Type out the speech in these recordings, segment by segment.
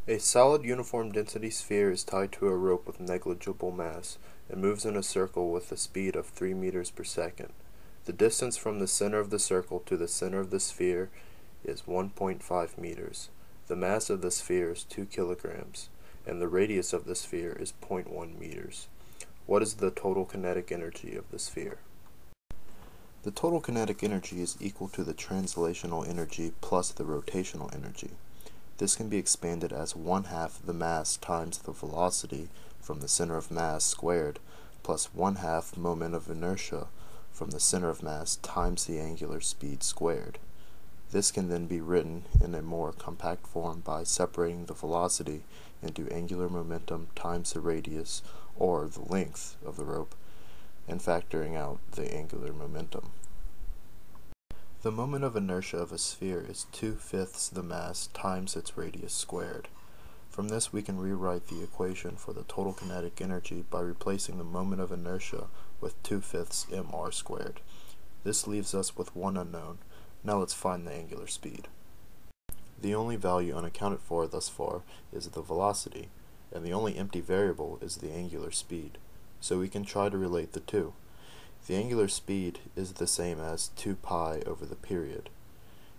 A solid uniform density sphere is tied to a rope with negligible mass and moves in a circle with a speed of 3 meters per second. The distance from the center of the circle to the center of the sphere is 1.5 meters. The mass of the sphere is 2 kilograms, and the radius of the sphere is 0.1 meters. What is the total kinetic energy of the sphere? The total kinetic energy is equal to the translational energy plus the rotational energy. This can be expanded as 1/2 the mass times the velocity from the center of mass squared plus 1/2 moment of inertia from the center of mass times the angular speed squared. This can then be written in a more compact form by separating the velocity into angular momentum times the radius, or the length, of the rope, and factoring out the angular momentum. The moment of inertia of a sphere is 2/5 the mass times its radius squared. From this we can rewrite the equation for the total kinetic energy by replacing the moment of inertia with 2/5 mr squared. This leaves us with one unknown. Now let's find the angular speed. The only value unaccounted for thus far is the velocity, and the only empty variable is the angular speed, so we can try to relate the two. The angular speed is the same as 2 pi over the period.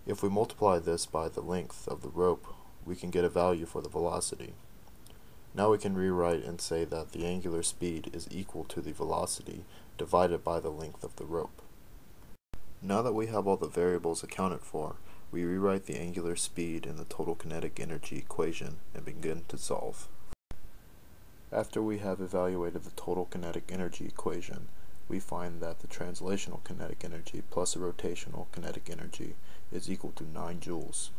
If we multiply this by the length of the rope, we can get a value for the velocity. Now we can rewrite and say that the angular speed is equal to the velocity divided by the length of the rope. Now that we have all the variables accounted for, we rewrite the angular speed in the total kinetic energy equation and begin to solve. After we have evaluated the total kinetic energy equation, we find that the translational kinetic energy plus the rotational kinetic energy is equal to 9 joules.